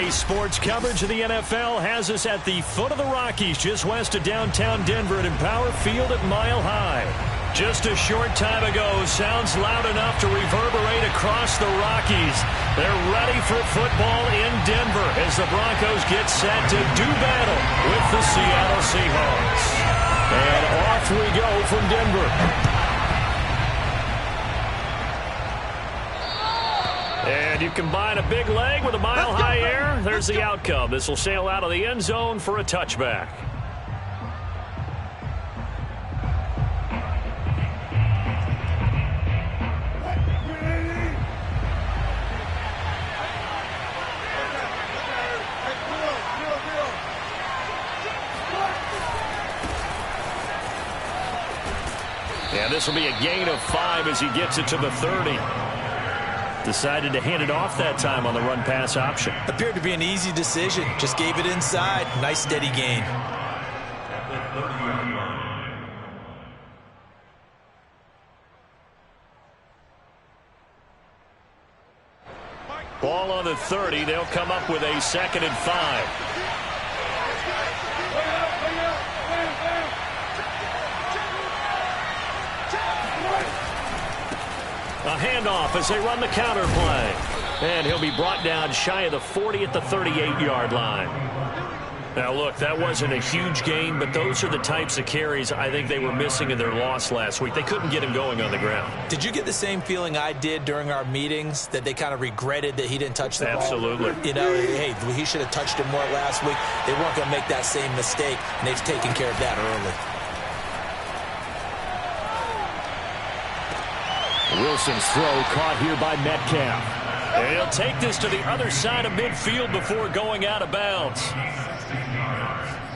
Today's sports coverage of the NFL has us at the foot of the Rockies, just west of downtown Denver at Empower Field at Mile High. Just a short time ago, sounds loud enough to reverberate across the Rockies. They're ready for football in Denver as the Broncos get set to do battle with the Seattle Seahawks. And off we go from Denver. And you combine a big leg with a mile-high air, there's the outcome. This will sail out of the end zone for a touchback. And this will be a gain of 5 as he gets it to the 30. Decided to hand it off that time on the run-pass option. Appeared to be an easy decision. Just gave it inside. Nice steady gain. Ball on the 30. They'll come up with a 2nd and 5. A handoff as they run the counter play. And he'll be brought down shy of the 40 at the 38-yard line. Now, look, that wasn't a huge gain, but those are the types of carries I think they were missing in their loss last week. They couldn't get him going on the ground. Did you get the same feeling I did during our meetings, that they kind of regretted that he didn't touch the ball? Absolutely. You know, hey, he should have touched it more last week. They weren't going to make that same mistake, and they've taken care of that early. Wilson's throw caught here by Metcalf. And he'll take this to the other side of midfield before going out of bounds.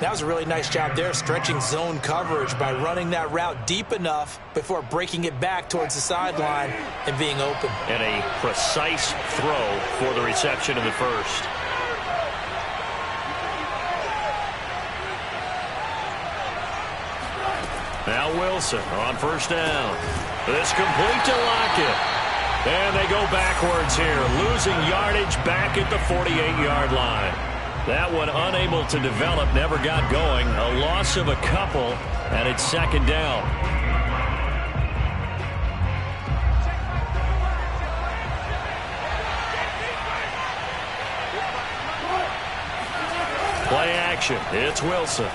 That was a really nice job there, stretching zone coverage by running that route deep enough before breaking it back towards the sideline and being open. And a precise throw for the reception in the first. Now Wilson on first down. This complete to Lockett. And they go backwards here, losing yardage back at the 48-yard line. That one unable to develop, never got going. A loss of a couple, and it's 2nd down. Play action. It's Wilson.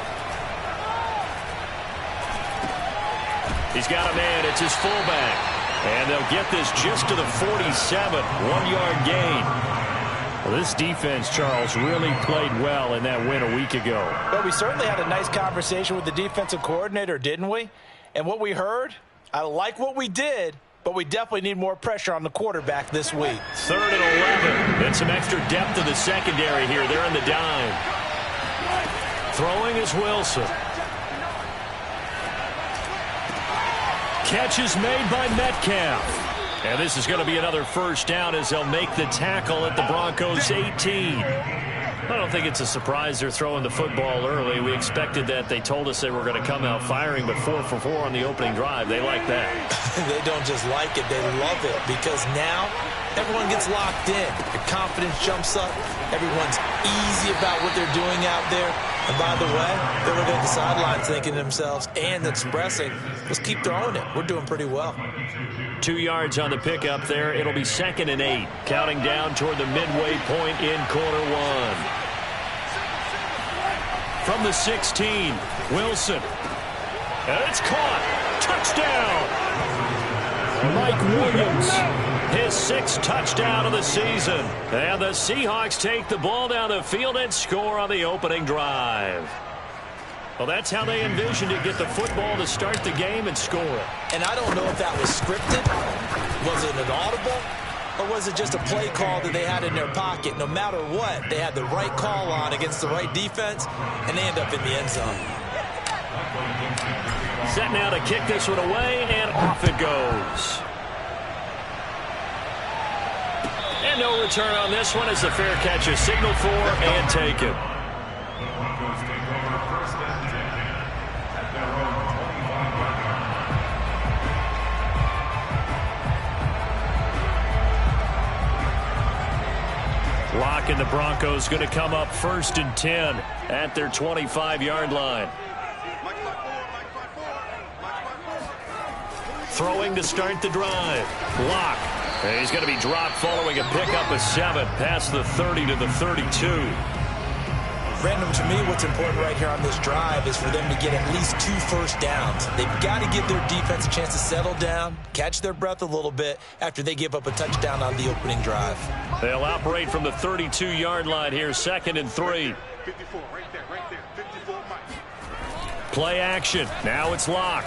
He's got a man. It's his fullback. And they'll get this just to the 47. 1-yard gain. Well, this defense, Charles, really played well in that win a week ago. Well, we certainly had a nice conversation with the defensive coordinator, didn't we? And what we heard, I like what we did, but we definitely need more pressure on the quarterback this week. 3rd and 11. And some extra depth to the secondary here. They're in the dime. Throwing is Wilson. Catch is made by Metcalf. And this is going to be another first down as they'll make the tackle at the Broncos' 18. I don't think it's a surprise they're throwing the football early. We expected that. They told us they were going to come out firing, but 4 for 4 on the opening drive. They like that. They don't just like it, they love it, because now everyone gets locked in. Your confidence jumps up. Everyone's easy about what they're doing out there. And by the way, they're looking at the sidelines thinking to themselves and expressing, let's keep throwing it. We're doing pretty well. 2 yards on the pickup there. It'll be 2nd and 8. Counting down toward the midway point in quarter 1. From the 16, Wilson. And it's caught. Touchdown. Mike Williams. His 6th touchdown of the season. And the Seahawks take the ball down the field and score on the opening drive. Well, that's how they envisioned it. Get the football to start the game and score it. And I don't know if that was scripted. Was it an audible? Or was it just a play call that they had in their pocket? No matter what, they had the right call on against the right defense, and they end up in the end zone. Set now to kick this one away, and off it goes. And no return on this one as the fair catch is signaled for and taken. and the Broncos going to come up 1st and 10 at their 25-yard line. Throwing to start the drive. Lock. He's going to be dropped following a pickup of 7 past the 30 to the 32. Random, to me, what's important right here on this drive is for them to get at least 2 first downs. They've got to give their defense a chance to settle down, catch their breath a little bit after they give up a touchdown on the opening drive. They'll operate from the 32-yard line here, 2nd and 3. 54, right there, 54, Mike. Play action. Now it's Lock.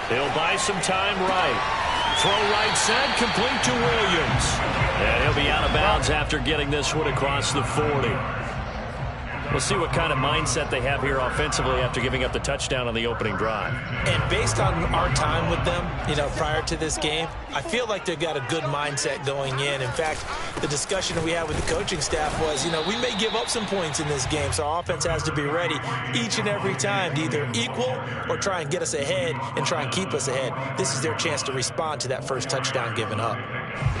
He'll buy some time right. Throw right side, complete to Williams. And he'll be out of bounds after getting this one across the 40. We'll see what kind of mindset they have here offensively after giving up the touchdown on the opening drive. And based on our time with them, prior to this game, I feel like they've got a good mindset going in. In fact, the discussion that we had with the coaching staff was, we may give up some points in this game, so our offense has to be ready each and every time to either equal or try and get us ahead and try and keep us ahead. This is their chance to respond to that first touchdown given up.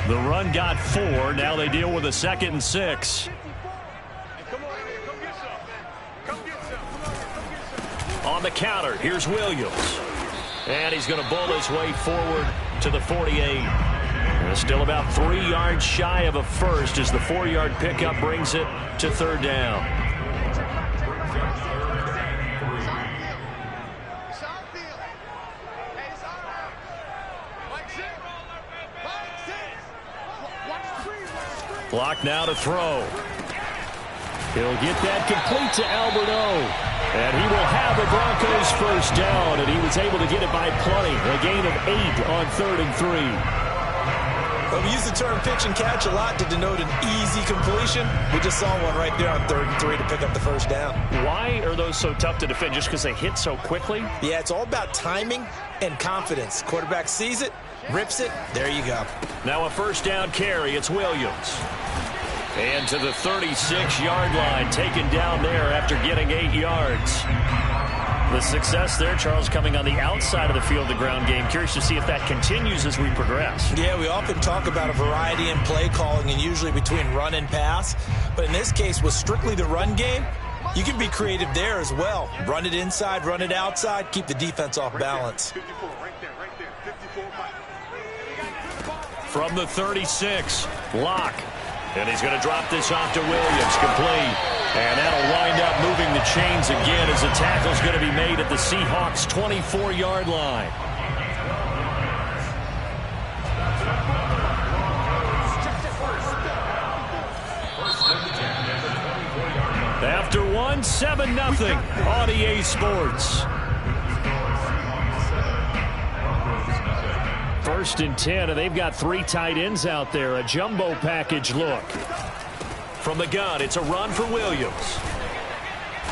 The run got 4. Now they deal with a 2nd and 6. On the counter, here's Williams. And he's going to bowl his way forward to the 48. And still about 3 yards shy of a first as the 4-yard pickup brings it to 3rd down. Block now to throw. He'll get that complete to Alberto. And he will have the Broncos first down, and he was able to get it by plenty. A gain of 8 on 3rd and 3. Well, we use the term pitch and catch a lot to denote an easy completion. We just saw one right there on 3rd and 3 to pick up the first down. Why are those so tough to defend? Just because they hit so quickly? Yeah, it's all about timing and confidence. Quarterback sees it, rips it, there you go. Now a first down carry. It's Williams. And to the 36-yard line, taken down there after getting 8 yards. The success there, Charles, coming on the outside of the field, the ground game. Curious to see if that continues as we progress. Yeah, we often talk about a variety in play calling and usually between run and pass. But in this case, with strictly the run game, you can be creative there as well. Run it inside, run it outside, keep the defense off balance. 54, right there, 54, Mike. From the 36, Lock. And he's going to drop this off to Williams, complete. And that'll wind up moving the chains again as the tackle's going to be made at the Seahawks' 24-yard line. After 7-0 on EA Sports. 1st and 10, and they've got 3 tight ends out there. A jumbo package look. From the gun, it's a run for Williams.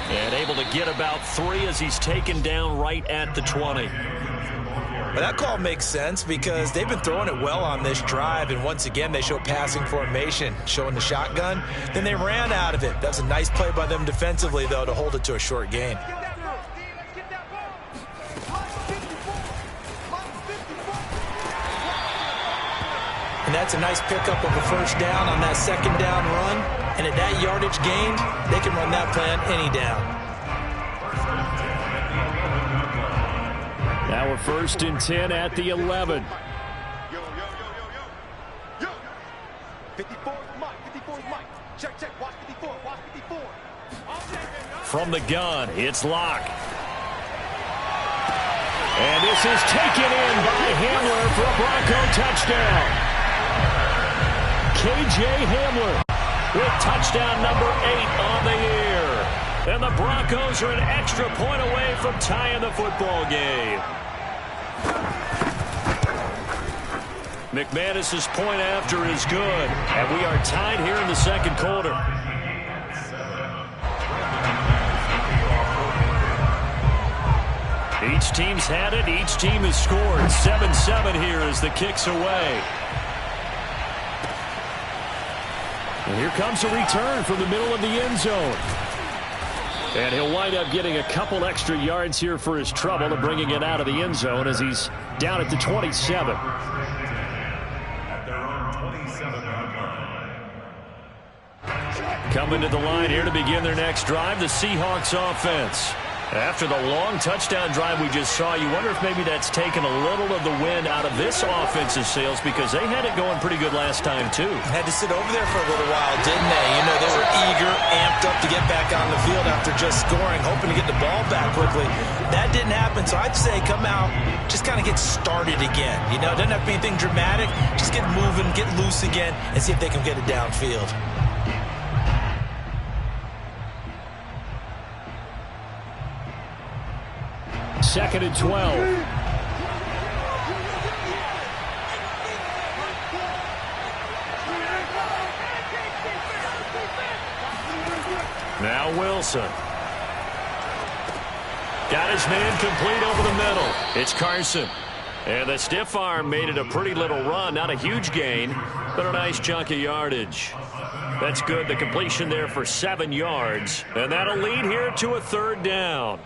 And able to get about 3 as he's taken down right at the 20. Well, that call makes sense because they've been throwing it well on this drive, and once again, they show passing formation, showing the shotgun. Then they ran out of it. That's a nice play by them defensively, though, to hold it to a short gain. And that's a nice pickup of a first down on that 2nd down run. And at that yardage gained, they can run that play on any down. Now a 1st and 10 at the 11. Yo. 54 Mike, 54 Mike. Check, watch 54, watch 54. From the gun, it's Lock. And this is taken in by Hamler for a Bronco touchdown. K.J. Hamler with touchdown number 8 on the year. And the Broncos are an extra point away from tying the football game. McManus's point after is good. And we are tied here in the 2nd quarter. Each team's had it. Each team has scored. 7-7 here as the kick's away. And here comes a return from the middle of the end zone. And he'll wind up getting a couple extra yards here for his trouble and bringing it out of the end zone as he's down at the 27. At their own 27-yard line. Coming to the line here to begin their next drive, the Seahawks offense. After the long touchdown drive we just saw, you wonder if maybe that's taken a little of the wind out of this offensive sails, because they had it going pretty good last time, too. Had to sit over there for a little while, didn't they? You know, they were eager, amped up to get back on the field after just scoring, hoping to get the ball back quickly. That didn't happen, so I'd say come out, just kind of get started again. You know, it doesn't have to be anything dramatic. Just get moving, get loose again, and see if they can get it downfield. Second and 12. Now Wilson. Got his man complete over the middle. It's Carson. And the stiff arm made it a pretty little run. Not a huge gain, but a nice chunk of yardage. That's good. The completion there for 7 yards. And that'll lead here to a third down.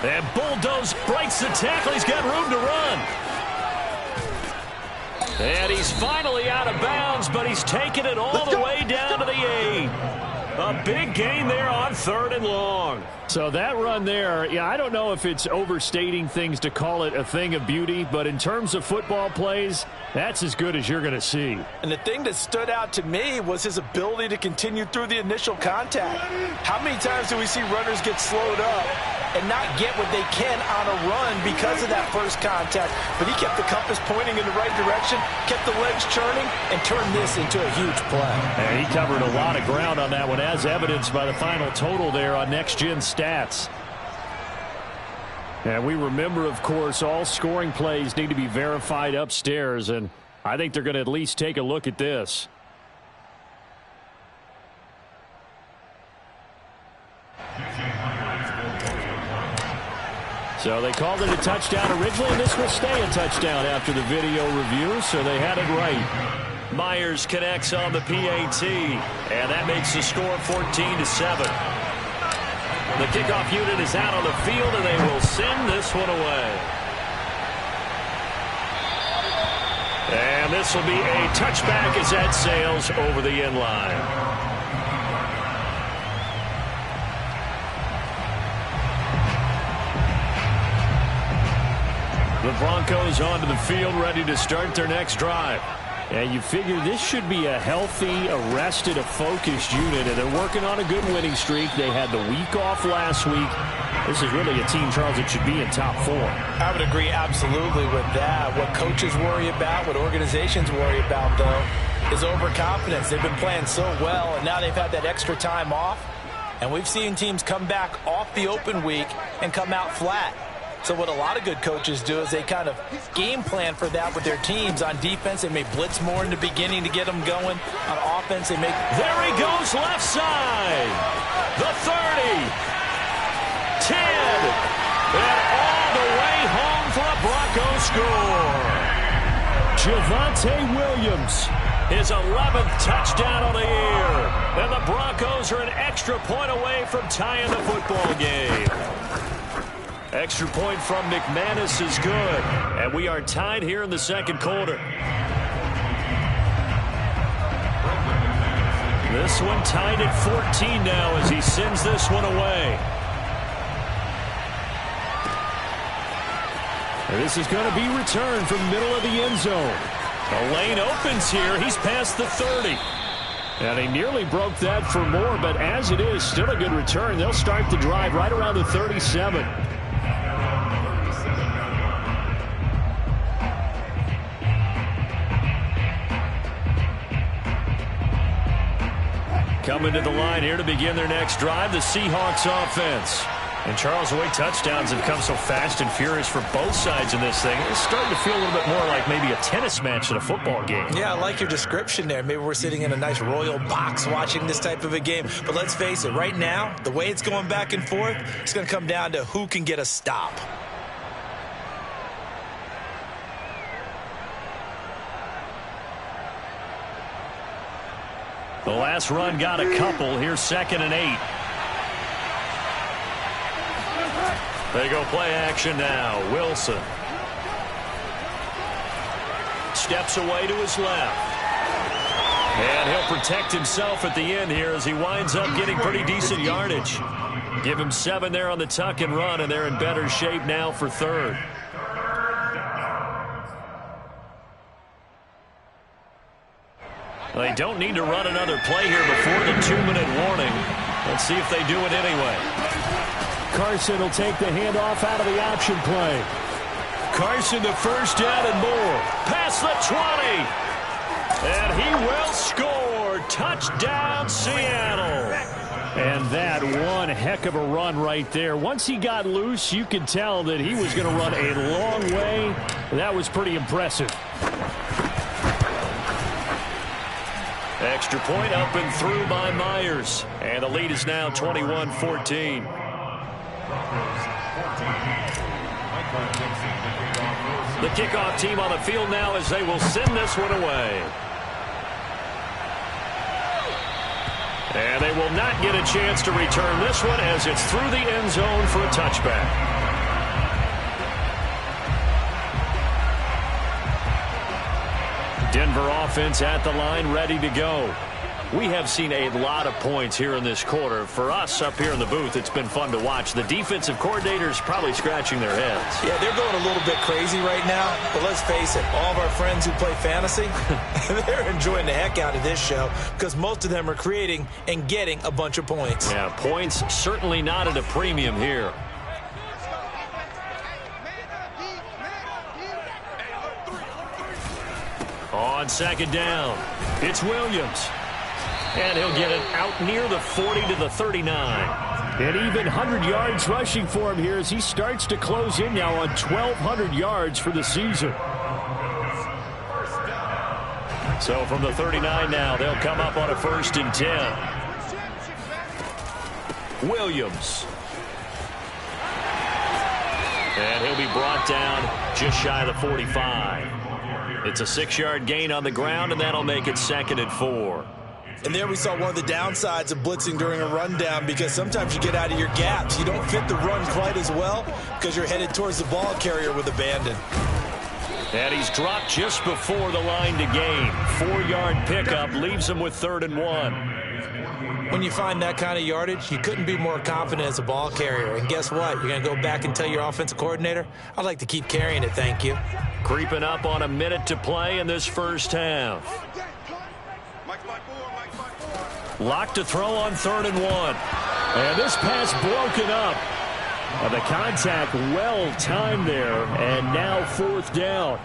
And Bulldoze breaks the tackle. He's got room to run. And he's finally out of bounds, but he's taken it all the way down to the 8. A big gain there on 3rd and long. So that run there, yeah, I don't know if it's overstating things to call it a thing of beauty, but in terms of football plays, that's as good as you're going to see. And the thing that stood out to me was his ability to continue through the initial contact. How many times do we see runners get slowed up and not get what they can on a run because of that first contact? But he kept the compass pointing in the right direction, kept the legs churning, and turned this into a huge play. And he covered a lot of ground on that one, as evidenced by the final total there on Next Gen Stats. And we remember, of course, all scoring plays need to be verified upstairs, and I think they're going to at least take a look at this. So they called it a touchdown originally, and this will stay a touchdown after the video review, so they had it right. Myers connects on the PAT, and that makes the score 14-7. The kickoff unit is out on the field, and they will send this one away. And this will be a touchback as that sails over the end line. The Broncos onto the field, ready to start their next drive. And you figure this should be a healthy, arrested, a focused unit, and they're working on a good winning streak. They had the week off last week. This is really a team, Charles, that should be in top 4. I would agree absolutely with that. What coaches worry about, what organizations worry about, though, is overconfidence. They've been playing so well, and now they've had that extra time off. And we've seen teams come back off the open week and come out flat. So what a lot of good coaches do is they kind of game plan for that with their teams. On defense, they may blitz more in the beginning to get them going. On offense, they make... There he goes, left side. The 30. 10. And all the way home for a Broncos score. Javonte Williams, his 11th touchdown of the year. And the Broncos are an extra point away from tying the football game. Extra point from McManus is good. And we are tied here in the second quarter. This one tied at 14 now as he sends this one away. And this is going to be returned from the middle of the end zone. The lane opens here. He's past the 30. And he nearly broke that for more, but as it is, still a good return. They'll start the drive right around the 37. Coming to the line here to begin their next drive, the Seahawks offense. And Charles, the way touchdowns have come so fast and furious for both sides in this thing, it's starting to feel a little bit more like maybe a tennis match than a football game. Yeah, I like your description there. Maybe we're sitting in a nice royal box watching this type of a game. But let's face it, right now, the way it's going back and forth, it's going to come down to who can get a stop. The last run got a couple. Here's 2nd and 8. They go play action now. Wilson steps away to his left. And he'll protect himself at the end here as he winds up getting pretty decent yardage. Give him 7 there on the tuck and run, and they're in better shape now for 3rd. They don't need to run another play here before the 2-minute warning. Let's see if they do it anyway. Carson will take the handoff out of the option play. Carson the first down and more. Past the 20. And he will score. Touchdown, Seattle. And that one heck of a run right there. Once he got loose, you could tell that he was going to run a long way. That was pretty impressive. Extra point up and through by Myers. And the lead is now 21-14. The kickoff team on the field now as they will send this one away. And they will not get a chance to return this one as it's through the end zone for a touchback. Denver offense at the line, ready to go. We have seen a lot of points here in this quarter. For us up here in the booth, it's been fun to watch. The defensive coordinators probably scratching their heads. Yeah, they're going a little bit crazy right now. But let's face it, all of our friends who play fantasy, they're enjoying the heck out of this show because most of them are creating and getting a bunch of points. Yeah, points certainly not at a premium here. On 2nd down, it's Williams. And he'll get it out near the 40 to the 39. And even 100 yards rushing for him here as he starts to close in now on 1,200 yards for the season. So from the 39 now, they'll come up on a 1st and 10. Williams. And he'll be brought down just shy of the 45. It's a 6-yard gain on the ground, and that'll make it 2nd and 4. And there we saw one of the downsides of blitzing during a rundown because sometimes you get out of your gaps. You don't fit the run quite as well because you're headed towards the ball carrier with abandon. And he's dropped just before the line to gain. 4-yard pickup leaves him with 3rd and 1. When you find that kind of yardage, you couldn't be more confident as a ball carrier. And guess what? You're going to go back and tell your offensive coordinator, I'd like to keep carrying it, thank you. Creeping up on a minute to play in this first half. Locked to throw on 3rd and 1. And this pass broken up. The contact well timed there, and now 4th down.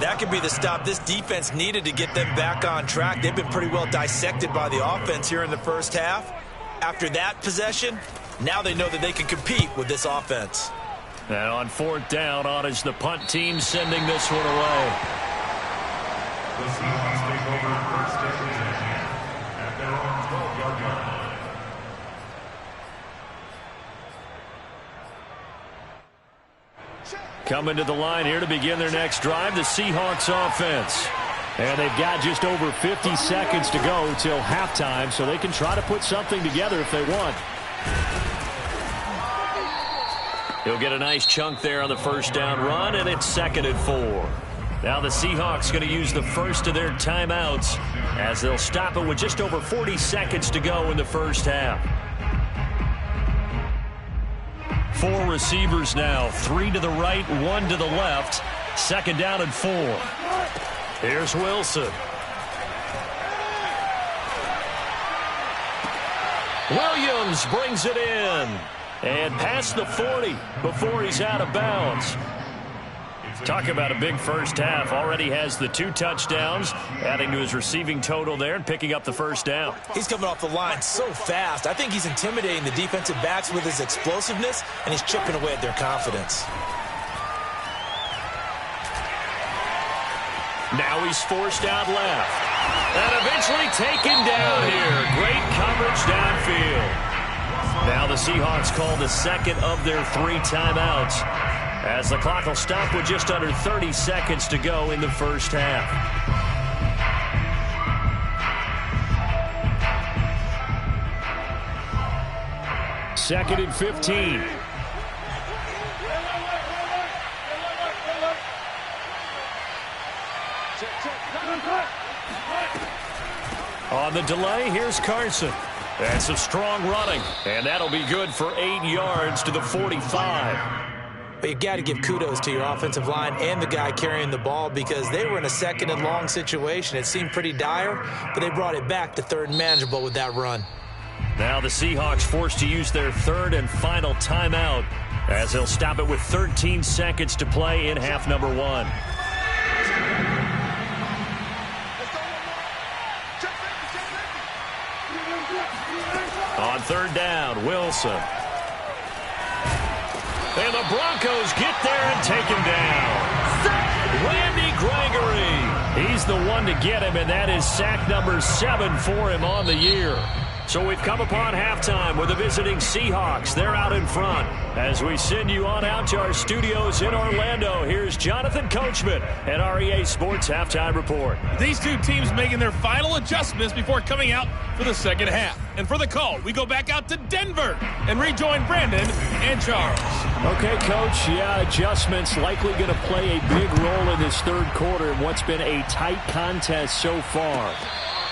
That could be the stop this defense needed to get them back on track. They've been pretty well dissected by the offense here in the first half. After that possession, now they know that they can compete with this offense. And on 4th down, on is the punt team sending this one away. The Seahawks take over 1st and 10 at their own 12-yard line. Coming to the line here to begin their next drive, the Seahawks offense. And they've got just over 50 seconds to go till halftime, so they can try to put something together if they want. He'll get a nice chunk there on the 1st down run, and it's 2nd and 4. Now the Seahawks going to use the first of their timeouts as they'll stop it with just over 40 seconds to go in the first half. 4 receivers now, 3 to the right, 1 to the left. 2nd down and 4. Here's Wilson. Williams brings it in. And past the 40 before he's out of bounds. Talk about a big first half. Already has the 2 touchdowns, adding to his receiving total there and picking up the 1st down. He's coming off the line so fast. I think he's intimidating the defensive backs with his explosiveness, and he's chipping away at their confidence. Now he's forced out left. And eventually taken down here. Great coverage downfield. Now the Seahawks call the 2nd of their 3 timeouts, as the clock will stop with just under 30 seconds to go in the first half. 2nd and 15. On the delay, here's Carson. And some strong running. And that'll be good for 8 yards to the 45. But you got to give kudos to your offensive line and the guy carrying the ball because they were in a 2nd and long situation. It seemed pretty dire, but they brought it back to 3rd and manageable with that run. Now the Seahawks forced to use their 3rd and final timeout as they'll stop it with 13 seconds to play in half number 1. On 3rd down, Wilson. And the Broncos get there and take him down. Randy Gregory. He's the one to get him, and that is sack number 7 for him on the year. So we've come upon halftime with the visiting Seahawks. They're out in front. As we send you on out to our studios in Orlando, here's Jonathan Coachman at REA Sports Halftime Report. These two teams making their final adjustments before coming out for the second half. And for the call, we go back out to Denver and rejoin Brandon and Charles. Okay, Coach. Yeah, adjustments likely going to play a big role in this 3rd quarter in what's been a tight contest so far.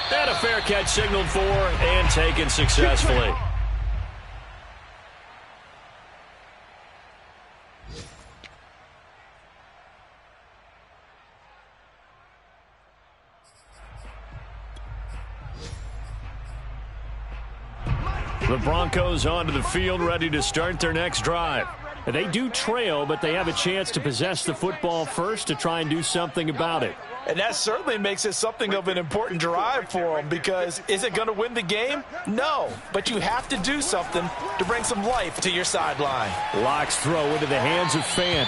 And a fair catch signaled for and taken successfully. The Broncos onto the field, ready to start their next drive. They do trail, but they have a chance to possess the football first to try and do something about it. And that certainly makes it something of an important drive for them because is it going to win the game? No, but you have to do something to bring some life to your sideline. Locke's throw into the hands of Fant.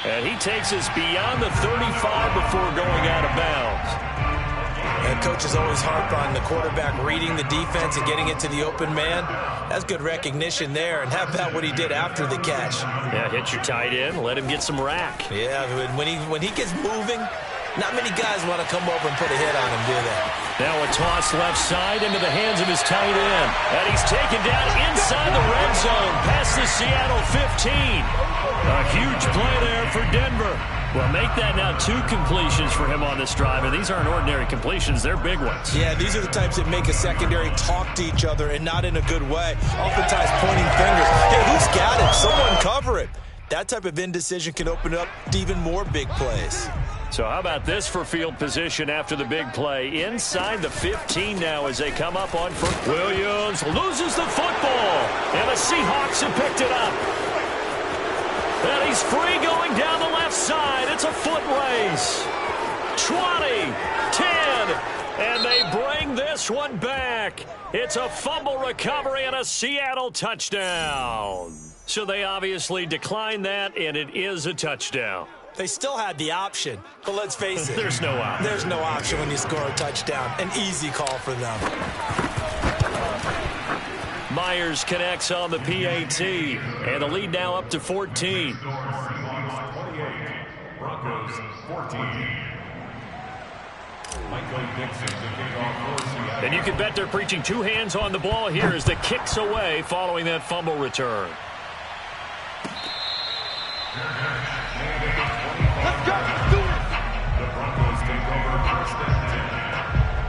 And he takes us beyond the 35 before going out of bounds. And coaches always harp on the quarterback reading the defense and getting it to the open man. That's good recognition there. And how about what he did after the catch? Yeah, hit your tight end, let him get some rack. Yeah, when he gets moving, not many guys want to come over and put a hit on him, do they? Now a toss left side into the hands of his tight end. And he's taken down inside the red zone past the Seattle 15. A huge play there for Denver. Well, make that now 2 completions for him on this drive, and these aren't ordinary completions. They're big ones. Yeah, these are the types that make a secondary talk to each other and not in a good way. Oftentimes pointing fingers. Hey, who's got it? Someone cover it. That type of indecision can open up to even more big plays. So how about this for field position after the big play? Inside the 15 now as they come up on first. Williams loses the football, and the Seahawks have picked it up. And he's free going down the left side. It's a foot race. 20, 10, and they bring this one back. It's a fumble recovery and a Seattle touchdown. So they obviously declined that, and it is a touchdown. They still had the option, but let's face it. There's no option. There's no option when you score a touchdown. An easy call for them. Myers connects on the PAT, and the lead now up to 14. Broncos 14. And you can bet they're preaching 2 hands on the ball here as the kick's away following that fumble return. Let's go. Let's do it. The Broncos take over 1st and 10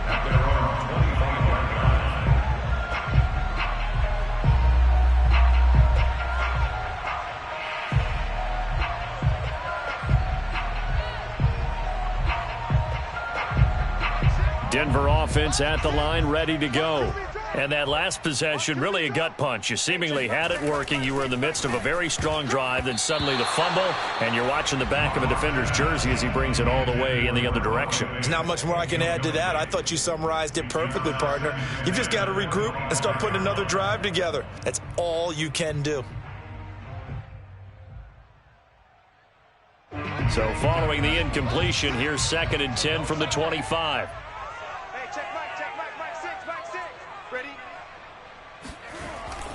at their own 25-yard line. Denver offense at the line, ready to go. And that last possession, really a gut punch. You seemingly had it working. You were in the midst of a very strong drive, then suddenly the fumble, and you're watching the back of a defender's jersey as he brings it all the way in the other direction. There's not much more I can add to that. I thought you summarized it perfectly, partner. You've just got to regroup and start putting another drive together. That's all you can do. So following the incompletion, here's 2nd and 10 from the 25.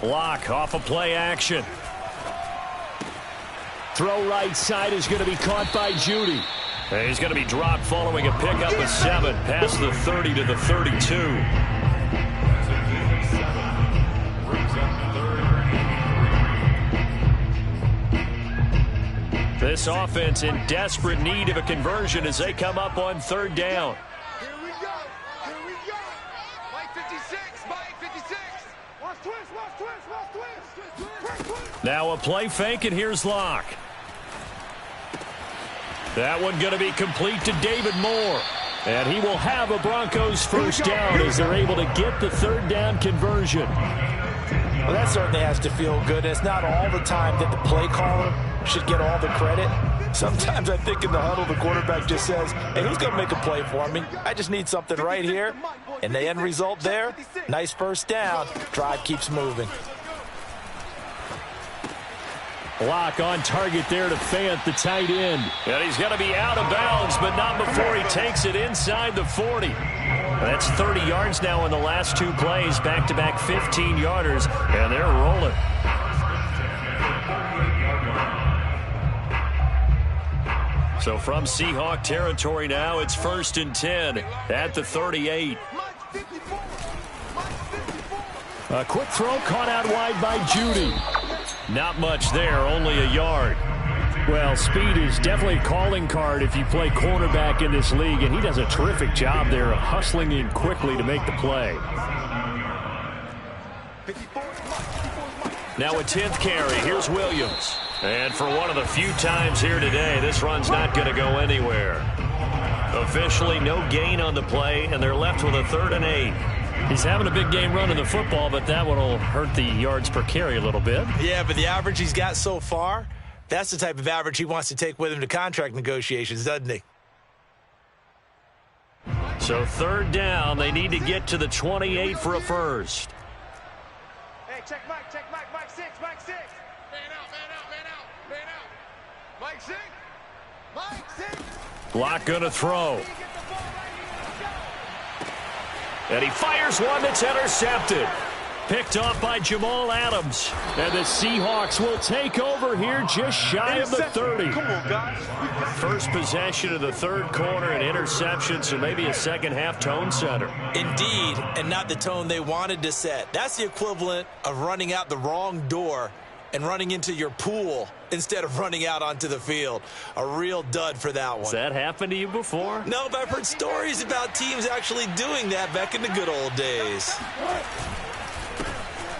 Lock off a play action. Throw right side is going to be caught by Judy. And he's going to be dropped following a pickup of 7 past the 30 to the 32. Brings up 3rd and This offense in desperate need of a conversion as they come up on third down. Here we go. Here we go. Mike 56. Mike 56. Watch twist. Watch twist. Watch twist. Now a play fake, and here's Locke. That one going to be complete to David Moore. And he will have a Broncos first down as they're able to get the third down conversion. Well, that certainly has to feel good. It's not all the time that the play caller should get all the credit. Sometimes I think in the huddle, the quarterback just says, hey, who's going to make a play for me? I just need something right here. And the end result there, nice first down. Drive keeps moving. Locke on target there to Fant, the tight end. And he's going to be out of bounds, but not before he takes it inside the 40. That's 30 yards now in the last two plays, back-to-back 15-yarders, and they're rolling. So from Seahawk territory now, it's 1st and 10 at the 38. A quick throw caught out wide by Judy. Not much there, only a yard. Well, speed is definitely a calling card if you play cornerback in this league, and he does a terrific job there of hustling in quickly to make the play. Now a 10th carry. Here's Williams. And for one of the few times here today, this run's not going to go anywhere. Officially no gain on the play, and they're left with a 3rd and 8. He's having a big game running the football, but that one will hurt the yards per carry a little bit. Yeah, but the average he's got so far, that's the type of average he wants to take with him to contract negotiations, doesn't he? So 3rd down, they need to get to the 28 for a first. Hey, check Mike, Mike 6, Mike 6. Man out, man out, man out, man out. Mike 6, Mike 6. Locke gonna throw. And he fires one that's intercepted. Picked off by Jamal Adams. And the Seahawks will take over here just shy of the 30. Come on, guys. First possession of the third quarter, an interception, so maybe a second-half tone setter. Indeed, and not the tone they wanted to set. That's the equivalent of running out the wrong door and running into your pool instead of running out onto the field. A real dud for that one. Has that happened to you before? No, but I've heard stories about teams actually doing that back in the good old days.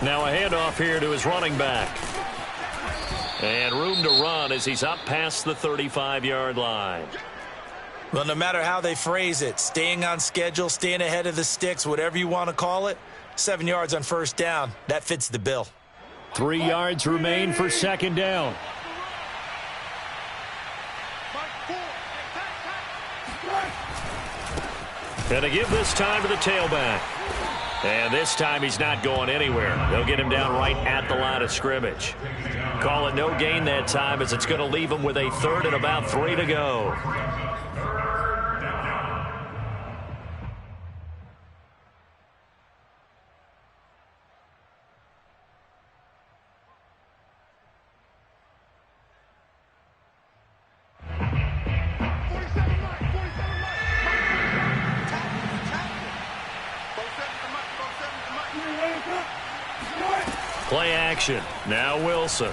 Now a handoff here to his running back. And room to run as he's up past the 35-yard line. Well, no matter how they phrase it, staying on schedule, staying ahead of the sticks, whatever you want to call it, 7 yards on first down, that fits the bill. 3 yards remain for second down. And to give this time to the tailback. And this time he's not going anywhere. They'll get him down right at the line of scrimmage. Call it no gain that time as it's going to leave him with a 3rd and about 3 to go. Play action. Now Wilson.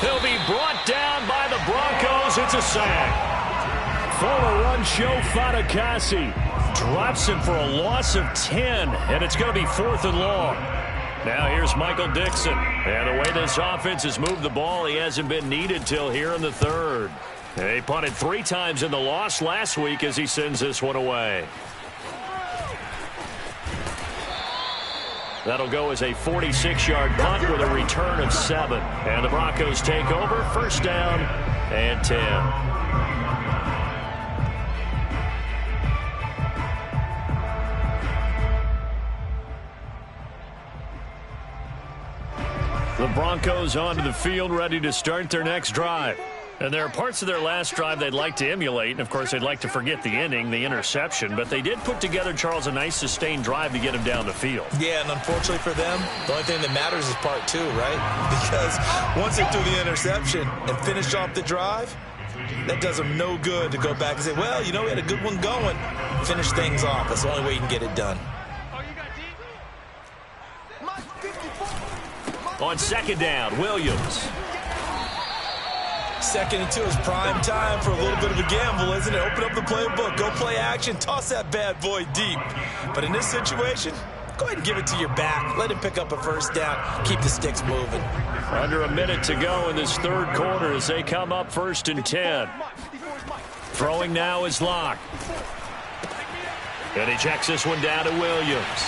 He'll be brought down by the Broncos. It's a sack. Former run show Fatukasi drops him for a loss of 10, and it's going to be 4th and long. Now here's Michael Dixon. And the way this offense has moved the ball, he hasn't been needed till here in the 3rd. And he punted 3 times in the loss last week as he sends this one away. That'll go as a 46-yard punt with a return of 7. And the Broncos take over, 1st down and 10. The Broncos onto the field, ready to start their next drive. And there are parts of their last drive they'd like to emulate. And, of course, they'd like to forget the inning, the interception. But they did put together, Charles, a nice sustained drive to get him down the field. Yeah, and unfortunately for them, the only thing that matters is part 2, right? Because once they threw the interception and finished off the drive, that does them no good to go back and say, well, you know, we had a good one going. Finish things off. That's the only way you can get it done. On 2nd down, Williams. 2nd and 2 is prime time for a little bit of a gamble, isn't it? Open up the playbook, go play action, toss that bad boy deep. But in this situation, go ahead and give it to your back. Let him pick up a first down. Keep the sticks moving. Under a minute to go in this third quarter as they come up 1st and 10. Throwing now is Locke. And he checks this one down to Williams.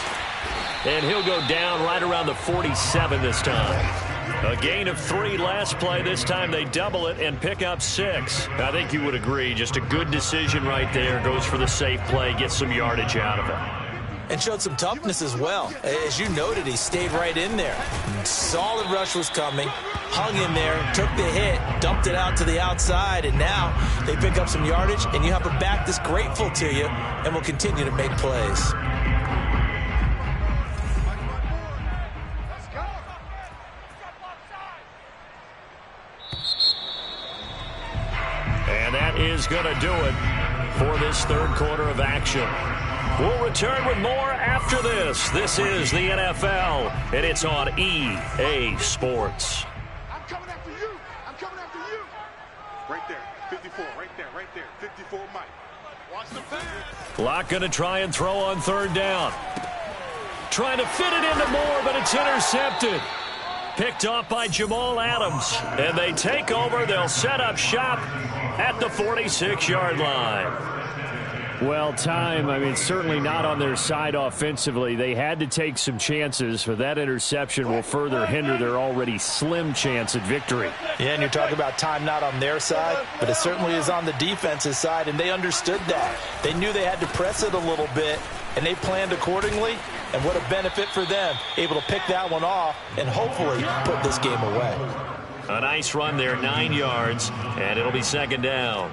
And he'll go down right around the 47 this time. A gain of 3 last play. This time they double it and pick up 6. I think you would agree. Just a good decision right there. Goes for the safe play. Gets some yardage out of it. And showed some toughness as well. As you noted, he stayed right in there. Solid rush was coming. Hung in there. Took the hit. Dumped it out to the outside. And now they pick up some yardage. And you have a back that's grateful to you and will continue to make plays. And that is going to do it for this third quarter of action. We'll return with more after this. This is the NFL, and it's on EA Sports. I'm coming after you. I'm coming after you. Right there. 54. Right there. Right there. 54 Mike. Watch the pass. Locke going to try and throw on 3rd down. Trying to fit it into Moore, but it's intercepted. Picked off by Jamal Adams. And they take over. They'll set up shop at the 46-yard line. Well, certainly not on their side offensively. They had to take some chances, but that interception will further hinder their already slim chance at victory. Yeah, and you're talking about time not on their side, but it certainly is on the defense's side, and they understood that. They knew they had to press it a little bit, and they planned accordingly, and what a benefit for them, able to pick that one off and hopefully put this game away. A nice run there, 9 yards, and it'll be 2nd down.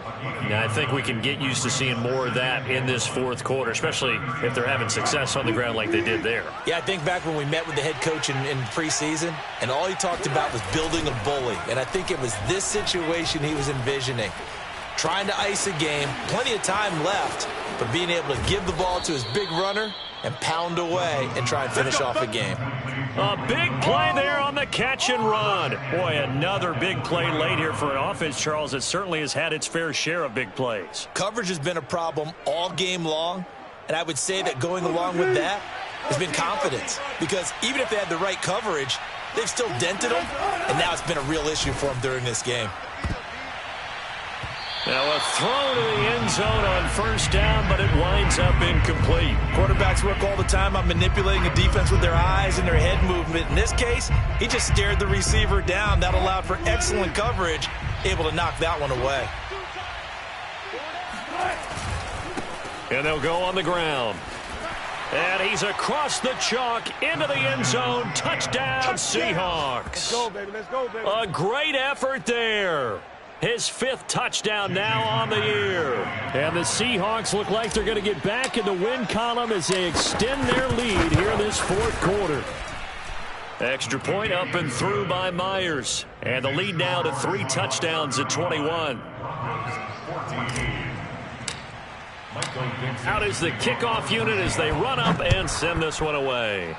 Now, I think we can get used to seeing more of that in this fourth quarter, especially if they're having success on the ground like they did there. Yeah, I think back when we met with the head coach in preseason, and all he talked about was building a bully, and I think it was this situation he was envisioning. Trying to ice a game, plenty of time left, but being able to give the ball to his big runner and pound away and try and finish off a game. A big play there on the catch and run. Boy, another big play late here for an offense, Charles, that certainly has had its fair share of big plays. Coverage has been a problem all game long, and I would say that going along with that has been confidence, because even if they had the right coverage, they've still dented them, and now it's been a real issue for them during this game. Now a throw to the end zone on 1st down, but it winds up incomplete. Quarterbacks work all the time on manipulating a defense with their eyes and their head movement. In this case, he just stared the receiver down. That allowed for excellent coverage, able to knock that one away. And they'll go on the ground. And he's across the chalk into the end zone. Touchdown, Seahawks. Let's go, baby. Let's go, baby. A great effort there. His 5th touchdown now on the year. And the Seahawks look like they're going to get back in the win column as they extend their lead here in this fourth quarter. Extra point up and through by Myers. And the lead now to 3 touchdowns at 21. Out is the kickoff unit as they run up and send this one away.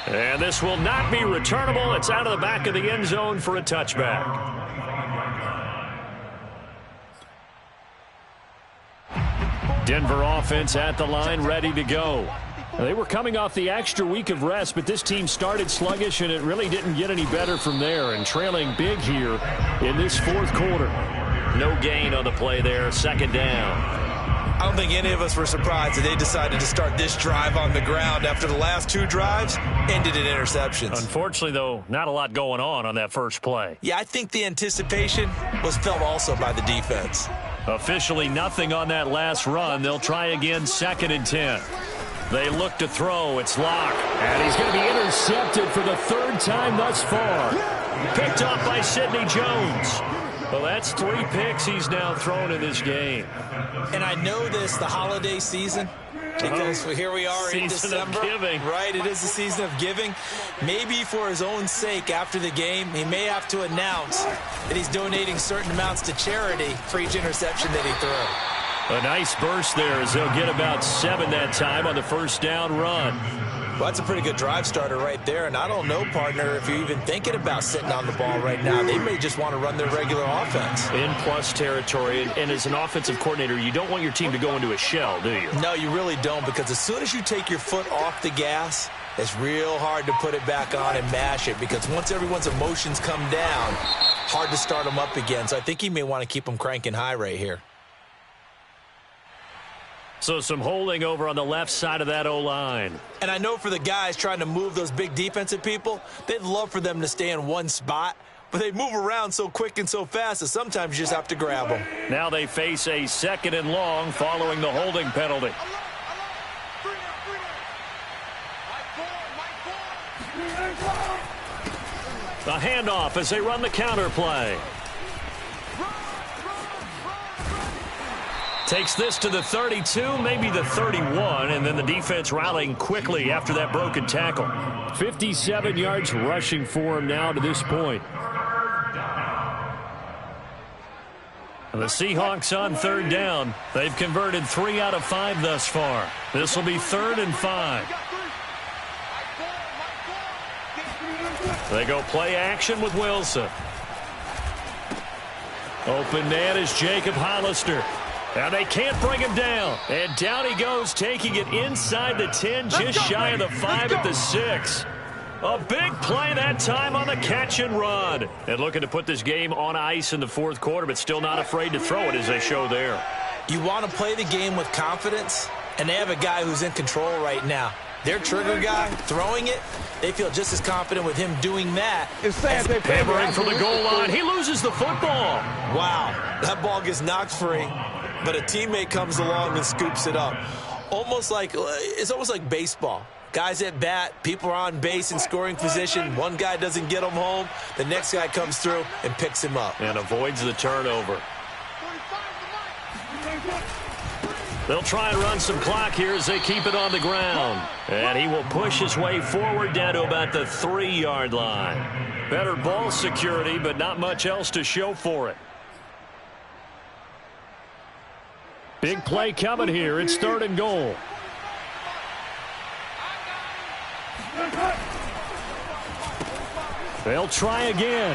And this will not be returnable. It's out of the back of the end zone for a touchback. Denver offense at the line, ready to go. They were coming off the extra week of rest, but this team started sluggish, and it really didn't get any better from there, and trailing big here in this fourth quarter. No gain on the play there, 2nd down. I don't think any of us were surprised that they decided to start this drive on the ground after the last 2 drives ended in interceptions. Unfortunately, though, not a lot going on that first play. Yeah, I think the anticipation was felt also by the defense. Officially nothing on that last run. They'll try again, 2nd and 10. They look to throw. It's Locke. And he's going to be intercepted for the 3rd time thus far. Picked off by Sidney Jones. Well, that's 3 picks he's now thrown in this game. And I know this, the holiday season, because here we are in December. Of giving. Right, it is the season of giving. Maybe for his own sake after the game, he may have to announce that he's donating certain amounts to charity for each interception that he threw. A nice burst there as they'll get about 7 that time on the 1st down run. Well, that's a pretty good drive starter right there, and I don't know, partner, if you're even thinking about sitting on the ball right now. They may just want to run their regular offense. In plus territory, and as an offensive coordinator, you don't want your team to go into a shell, do you? No, you really don't, because as soon as you take your foot off the gas, it's real hard to put it back on and mash it, because once everyone's emotions come down, hard to start them up again. So I think he may want to keep them cranking high right here. So some holding over on the left side of that O-line. And I know for the guys trying to move those big defensive people, they'd love for them to stay in one spot, but they move around so quick and so fast that sometimes you just have to grab them. Now they face a 2nd and long following the holding penalty. The handoff as they run the counter play. Takes this to the 32, maybe the 31, and then the defense rallying quickly after that broken tackle. 57 yards rushing for him now to this point. The Seahawks on 3rd down. They've converted 3 out of 5 thus far. This will be 3rd and 5. They go play action with Wilson. Open man is Jacob Hollister. Now they can't bring him down. And down he goes, taking it inside the 10, just shy of the 5 at the 6. A big play that time on the catch and run. And looking to put this game on ice in the 4th quarter, but still not afraid to throw it as they show there. You want to play the game with confidence, and they have a guy who's in control right now. Their trigger guy, throwing it, they feel just as confident with him doing that. Hammering from the goal line. He loses the football. Wow, that ball gets knocked free, but a teammate comes along and scoops it up. It's almost like baseball. Guys at bat, people are on base in scoring position. One guy doesn't get him home. The next guy comes through and picks him up. And avoids the turnover. They'll try and run some clock here as they keep it on the ground. And he will push his way forward down to about the 3-yard line. Better ball security, but not much else to show for it. Big play coming here. It's 3rd and goal. They'll try again.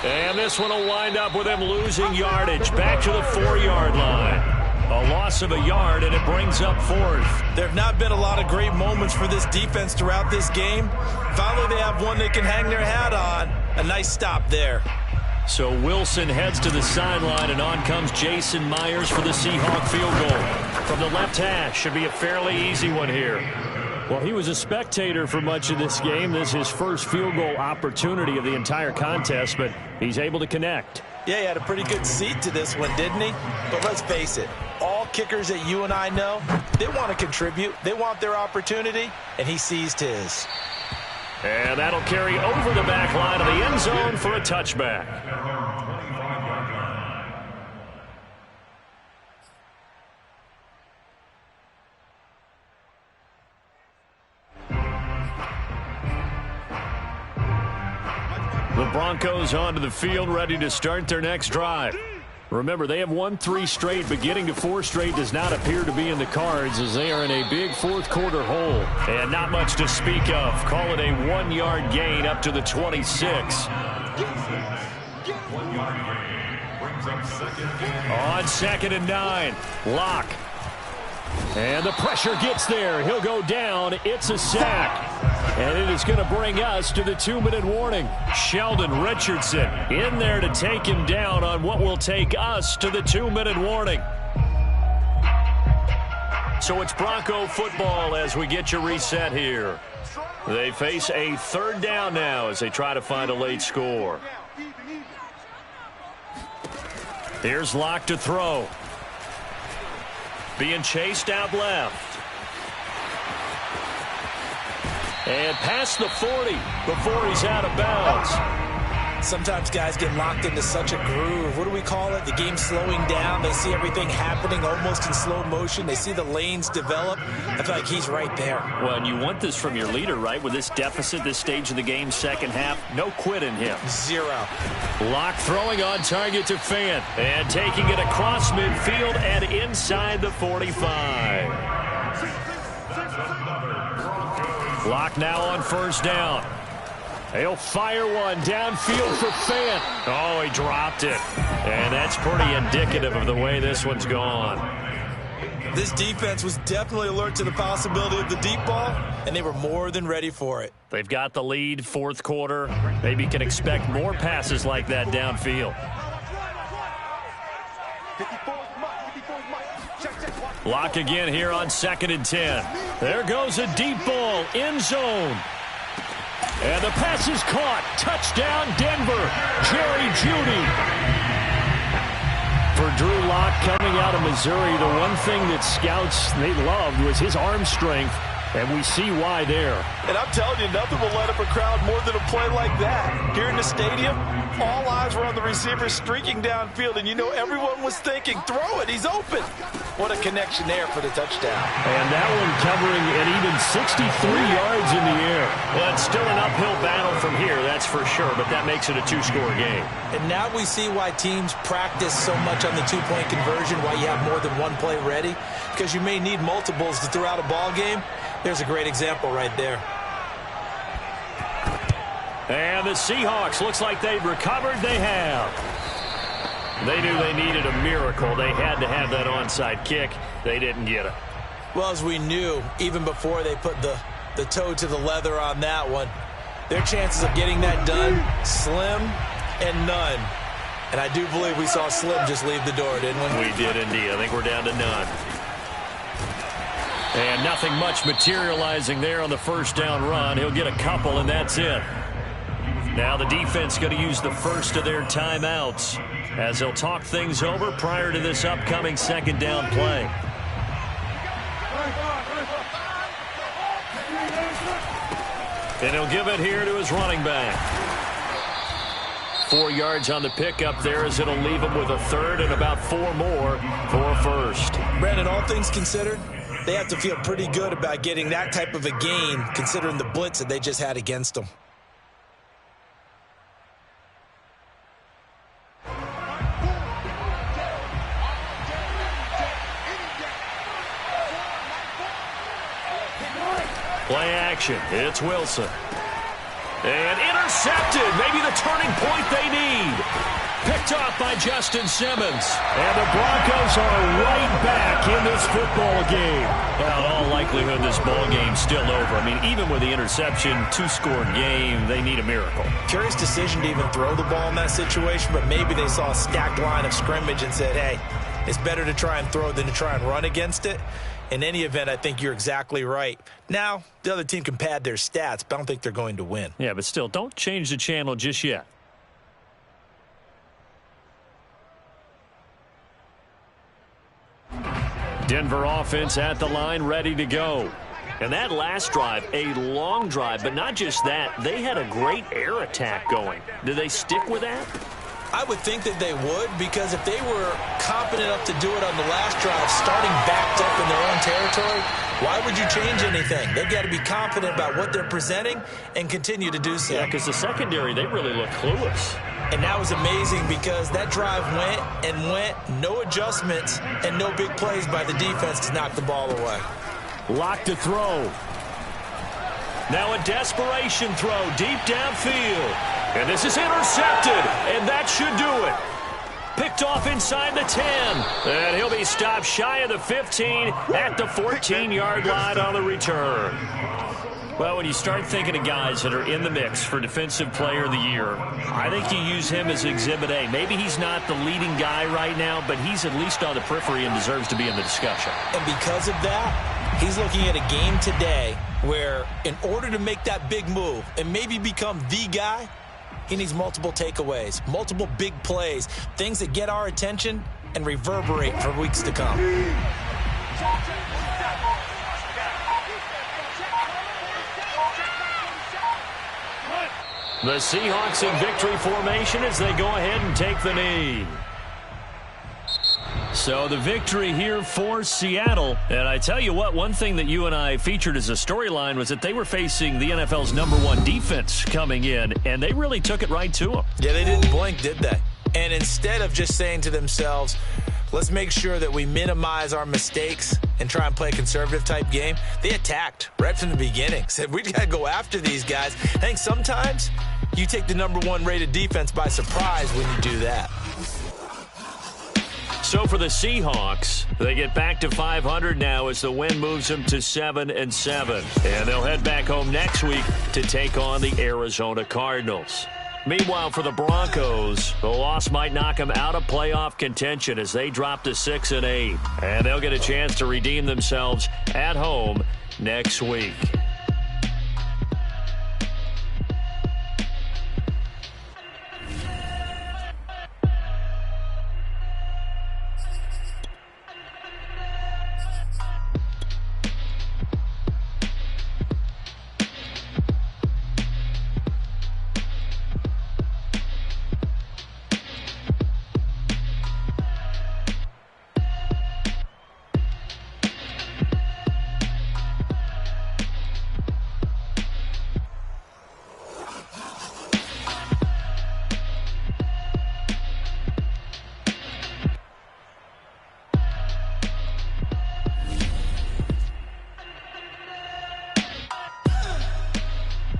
And this one will wind up with him losing yardage. Back to the 4-yard line. A loss of a yard, and it brings up 4th. There have not been a lot of great moments for this defense throughout this game. Finally, they have one they can hang their hat on. A nice stop there. So Wilson heads to the sideline, and on comes Jason Myers for the Seahawk field goal. From the left hash, should be a fairly easy one here. Well, he was a spectator for much of this game. This is his first field goal opportunity of the entire contest, but he's able to connect. Yeah, he had a pretty good seat to this one, didn't he? But let's face it, all kickers that you and I know, they want to contribute. They want their opportunity, and he seized his. And that'll carry over the back line of the end zone for a touchback. The Broncos onto the field, ready to start their next drive. Remember, they have won 3 straight, but getting to 4 straight does not appear to be in the cards as they are in a big 4th quarter hole. And not much to speak of. Call it a 1-yard gain up to the 26. On 2nd and 9, Locke. And the pressure gets there. He'll go down. It's a sack. And it is going to bring us to the 2-minute warning. Sheldon Richardson in there to take him down on what will take us to the 2-minute warning. So it's Bronco football as we get you reset here. They face a 3rd down now as they try to find a late score. Here's Locke to throw. Being chased out left. And past the 40 before he's out of bounds. Sometimes guys get locked into such a groove. What do we call it? The game's slowing down. They see everything happening almost in slow motion. They see the lanes develop. I feel like he's right there. Well, and you want this from your leader, right? With this deficit, this stage of the game, second half, no quit in him. 0. Locke throwing on target to Fant. And taking it across midfield and inside the 45. Lock now on first down. He'll fire one downfield for Fant. Oh, he dropped it. And that's pretty indicative of the way this one's gone. This defense was definitely alert to the possibility of the deep ball, and they were more than ready for it. They've got the lead, fourth quarter. Maybe can expect more passes like that downfield. Lock again here on 2nd and 10. There goes a deep ball, end zone. And the pass is caught. Touchdown, Denver. Jerry Jeudy. For Drew Lock coming out of Missouri, the one thing that scouts they loved was his arm strength, and we see why there. And I'm telling you, nothing will light up a crowd more than a play like that. Here in the stadium, all eyes were on the receiver streaking downfield, and you know everyone was thinking, throw it, he's open. What a connection there for the touchdown. And that one covering an even 63 yards in the air. Well, it's still an uphill battle from here, that's for sure, but that makes it a two-score game. And now we see why teams practice so much on the two-point conversion, why you have more than one play ready, because you may need multiples to throw out a ball game. There's a great example right there. And the Seahawks, looks like they've recovered. They have. They knew they needed a miracle. They had to have that onside kick. They didn't get it. Well, as we knew, even before they put the toe to the leather on that one, their chances of getting that done, slim and none. And I do believe we saw Slim just leave the door, didn't we? We did indeed. I think we're down to none. And nothing much materializing there on the first down run. He'll get a couple, and that's it. Now the defense going to use the first of their timeouts as they'll talk things over prior to this upcoming second down play. And he'll give it here to his running back. 4 yards on the pickup there as it'll leave him with a third and about 4 more for first. Brandon, all things considered, they have to feel pretty good about getting that type of a gain considering the blitz that they just had against them. Play action. It's Wilson. And intercepted. Maybe the turning point they need. Picked off by Justin Simmons. And the Broncos are right back in this football game. Well, in all likelihood, this ball game's still over. I mean, even with the interception, two-score game, they need a miracle. Curious decision to even throw the ball in that situation, but maybe they saw a stacked line of scrimmage and said, hey, it's better to try and throw than to try and run against it. In any event, I think you're exactly right. Now, the other team can pad their stats, but I don't think they're going to win. Yeah, but still, don't change the channel just yet. Denver offense at the line, ready to go. And that last drive, a long drive, but not just that. They had a great air attack going. Do they stick with that? I would think that they would, because if they were confident enough to do it on the last drive, starting backed up in their own territory, why would you change anything? They've got to be confident about what they're presenting and continue to do so. Yeah, because the secondary, they really look clueless. And that was amazing because that drive went and went, no adjustments and no big plays by the defense to knock the ball away. Lock to throw. Now a desperation throw deep downfield. And this is intercepted, and that should do it. Picked off inside the 10. And he'll be stopped shy of the 15 at the 14-yard line on the return. Well, when you start thinking of guys that are in the mix for Defensive Player of the Year, I think you use him as Exhibit A. Maybe he's not the leading guy right now, but he's at least on the periphery and deserves to be in the discussion. And because of that, he's looking at a game today where in order to make that big move and maybe become the guy, he needs multiple takeaways, multiple big plays, things that get our attention and reverberate for weeks to come. The Seahawks in victory formation as they go ahead and take the knee. So the victory here for Seattle. And I tell you what, one thing that you and I featured as a storyline was that they were facing the NFL's #1 defense coming in, and they really took it right to them. Yeah, they didn't blink, did they? And instead of just saying to themselves, let's make sure that we minimize our mistakes and try and play a conservative type game. They attacked right from the beginning. Said, we got to go after these guys. I think sometimes you take the #1 rated defense by surprise when you do that. So for the Seahawks, they get back to 500 now as the win moves them to 7-7. And they'll head back home next week to take on the Arizona Cardinals. Meanwhile, for the Broncos, the loss might knock them out of playoff contention as they drop to 6-8. And they'll get a chance to redeem themselves at home next week.